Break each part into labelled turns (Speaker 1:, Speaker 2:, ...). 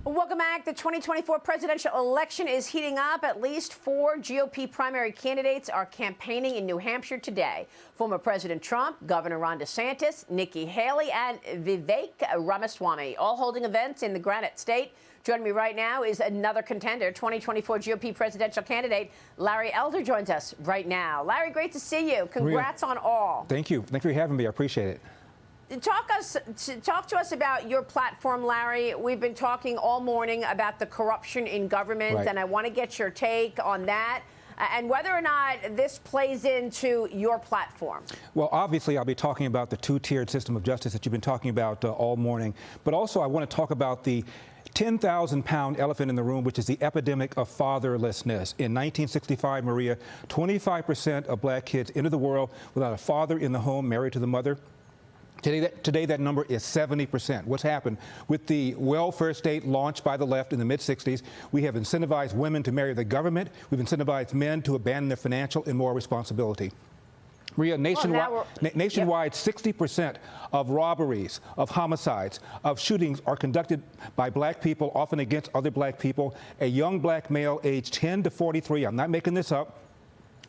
Speaker 1: Welcome back. The 2024 presidential election is heating up. At least 4 GOP primary candidates are campaigning in New Hampshire today. Former President Trump, Governor Ron DeSantis, Nikki Haley, and Vivek Ramaswamy, all holding events in the Granite State. Joining me right now is another contender, 2024 GOP presidential candidate Larry Elder joins us right now. Larry, great to see you. Congrats on all.
Speaker 2: Thank you. Thank you for having me. I appreciate it.
Speaker 1: Talk to us about your platform, Larry. We've been talking all morning about the corruption in government,
Speaker 2: right,
Speaker 1: and I want to get your take on that and whether or not this plays into your platform.
Speaker 2: Well, obviously, I'll be talking about the two-tiered system of justice that you've been talking about all morning. But also, I want to talk about the 10,000-pound elephant in the room, which is the epidemic of fatherlessness. In 1965, Maria, 25% of black kids entered the world without a father in the home, married to the mother. Today, that number is 70%. What's happened? With the welfare state launched by the left in the mid-60s, we have incentivized women to marry the government. We've incentivized men to abandon their financial and moral responsibility. Maria, nationwide, 60% of robberies, of homicides, of shootings are conducted by black people, often against other black people. A young black male aged 10 to 43, I'm not making this up,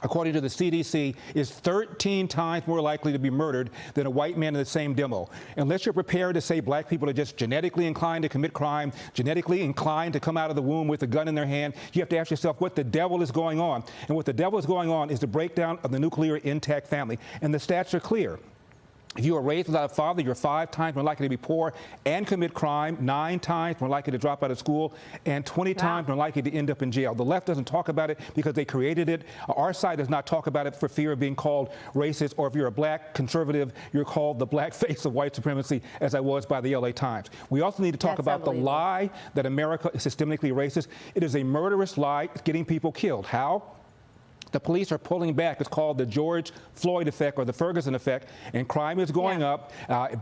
Speaker 2: according to the CDC, is 13 times more likely to be murdered than a white man in the same demo. Unless you're prepared to say black people are just genetically inclined to commit crime, genetically inclined to come out of the womb with a gun in their hand, you have to ask yourself what the devil is going on. And what the devil is going on is the breakdown of the nuclear intact family. And the stats are clear. If you are raised without a father, you're 5 times more likely to be poor and commit crime, 9 times more likely to drop out of school, and 20 times more likely to end up in jail. The left doesn't talk about it because they created it. Our side does not talk about it for fear of being called racist, or if you're a black conservative, you're called the black face of white supremacy, as I was by the LA Times. We also need to talk about the lie that America is systemically racist. It is a murderous lie. It's getting people killed. How? The police are pulling back. It's called the George Floyd effect or the Ferguson effect, and crime is going up.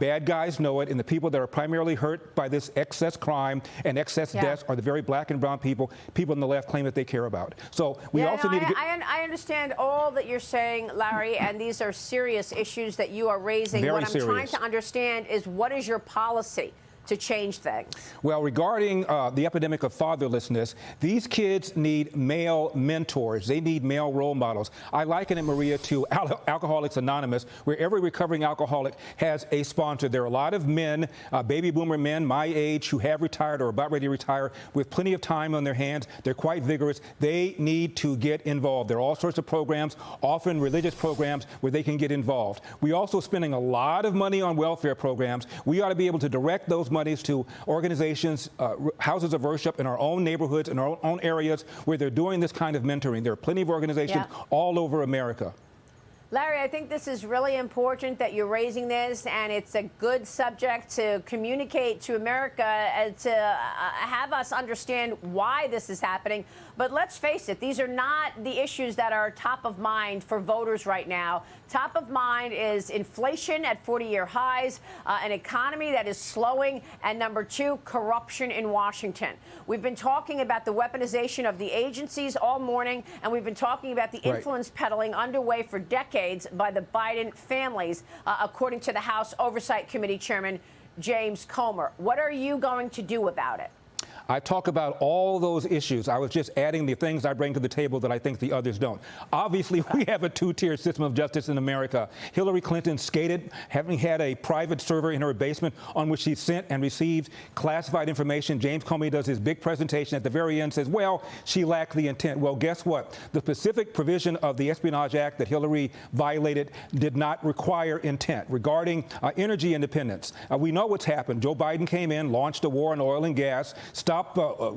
Speaker 2: Bad guys know it, and the people that are primarily hurt by this excess crime and excess deaths are the very black and brown people on the left claim that they care about. So we also need to get...
Speaker 1: I understand all that you're saying, Larry, and these are serious issues that you are raising.
Speaker 2: Very
Speaker 1: what I'm
Speaker 2: serious.
Speaker 1: trying to understand is, what is your policy to change things?
Speaker 2: Well, regarding the epidemic of fatherlessness, these kids need male mentors. They need male role models. I liken it, Maria, to Alcoholics Anonymous, where every recovering alcoholic has a sponsor. There are a lot of men, baby boomer men my age, who have retired or about ready to retire with plenty of time on their hands. They're quite vigorous. They need to get involved. There are all sorts of programs, often religious programs, where they can get involved. We're also spending a lot of money on welfare programs. We ought to be able to direct those monies to organizations, houses of worship in our own neighborhoods, in our own areas where they're doing this kind of mentoring. There are plenty of organizations all over America.
Speaker 1: Larry, I think this is really important that you're raising this, and it's a good subject to communicate to America and to have us understand why this is happening. But let's face it, these are not the issues that are top of mind for voters right now. Top of mind is inflation at 40-year highs, an economy that is slowing, and number 2, corruption in Washington. We've been talking about the weaponization of the agencies all morning, and we've been talking about the influence peddling underway for decades by the Biden families, according to the House Oversight Committee Chairman James Comer. What are you going to do about it?
Speaker 2: I talk about all those issues. I was just adding the things I bring to the table that I think the others don't. Obviously, we have a two-tier system of justice in America. Hillary Clinton skated, having had a private server in her basement on which she sent and received classified information. James Comey does his big presentation at the very end, says, well, she lacked the intent. Well, guess what? The specific provision of the Espionage Act that Hillary violated did not require intent. Regarding energy independence, we know what's happened. Joe Biden came in, launched a war on oil and gas, stopped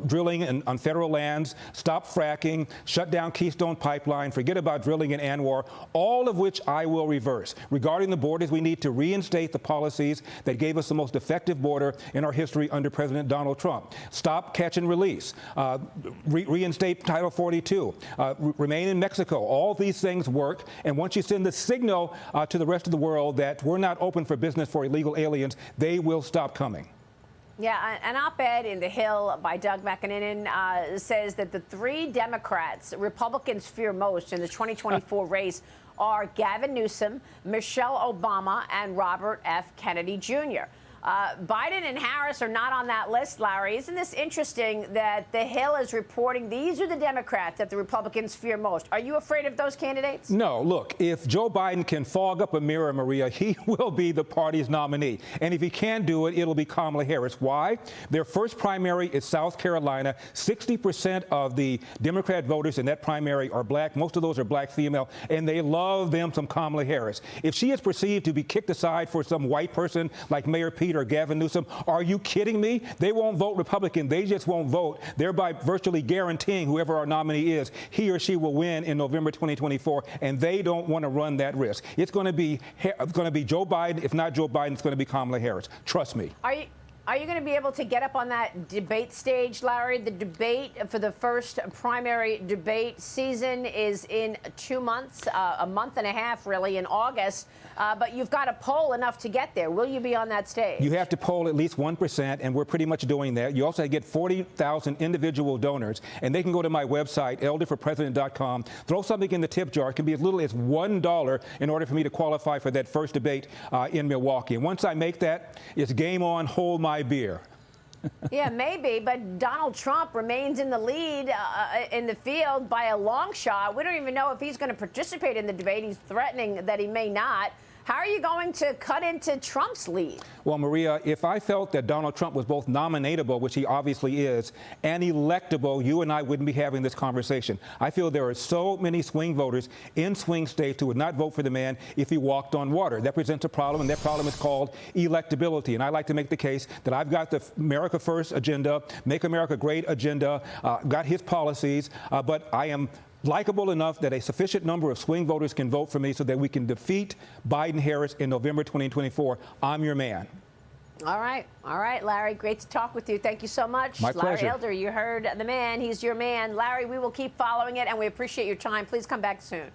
Speaker 2: drilling on federal lands, stop fracking, shut down Keystone Pipeline, forget about drilling in Anwar, all of which I will reverse. Regarding the borders, we need to reinstate the policies that gave us the most effective border in our history under President Donald Trump. Stop, catch, and release. Reinstate Title 42. Remain in Mexico. All these things work. And once you send the signal to the rest of the world that we're not open for business for illegal aliens, they will stop coming.
Speaker 1: Yeah, an op-ed in The Hill by Doug McKinnon says that the 3 Democrats Republicans fear most in the 2024 race are Gavin Newsom, Michelle Obama, and Robert F. Kennedy Jr. Biden and Harris are not on that list, Larry. Isn't this interesting that The Hill is reporting these are the Democrats that the Republicans fear most? Are you afraid of those candidates?
Speaker 2: No, look, if Joe Biden can fog up a mirror, Maria, he will be the party's nominee. And if he can't do it, it'll be Kamala Harris. Why? Their first primary is South Carolina. 60% of the Democrat voters in that primary are black. Most of those are black female, and they love them some Kamala Harris. If she is perceived to be kicked aside for some white person like Mayor Pete or Gavin Newsom, are you kidding me? They won't vote Republican. They just won't vote, thereby virtually guaranteeing whoever our nominee is, he or she will win in November 2024, and they don't want to run that risk. It's going to be Joe Biden. If not Joe Biden, it's going to be Kamala Harris. Trust me.
Speaker 1: Are you going to be able to get up on that debate stage, Larry? The debate for the first primary debate season is in 2 months, a month and a half, really, in August. But you've got to poll enough to get there. Will you be on that stage?
Speaker 2: You have to poll at least 1%, and we're pretty much doing that. You also get 40,000 individual donors, and they can go to my website, elderforpresident.com, throw something in the tip jar. It can be as little as $1 in order for me to qualify for that first debate in Milwaukee. And once I make that, it's game on, hold my beer.
Speaker 1: Yeah, maybe, but Donald Trump remains in the lead in the field by a long shot. We don't even know if he's going to participate in the debate. He's threatening that he may not. How are you going to cut into Trump's lead?
Speaker 2: Well, Maria, if I felt that Donald Trump was both nominatable, which he obviously is, and electable, you and I wouldn't be having this conversation. I feel there are so many swing voters in swing states who would not vote for the man if he walked on water. That presents a problem, and that problem is called electability. And I like to make the case that I've got the America First agenda, Make America Great agenda, got his policies, but I am likable enough that a sufficient number of swing voters can vote for me so that we can defeat Biden-Harris in November 2024. I'm your man.
Speaker 1: All right, Larry. Great to talk with you. Thank you so much.
Speaker 2: My pleasure.
Speaker 1: Larry Elder, you heard the man. He's your man. Larry, we will keep following it, and we appreciate your time. Please come back soon.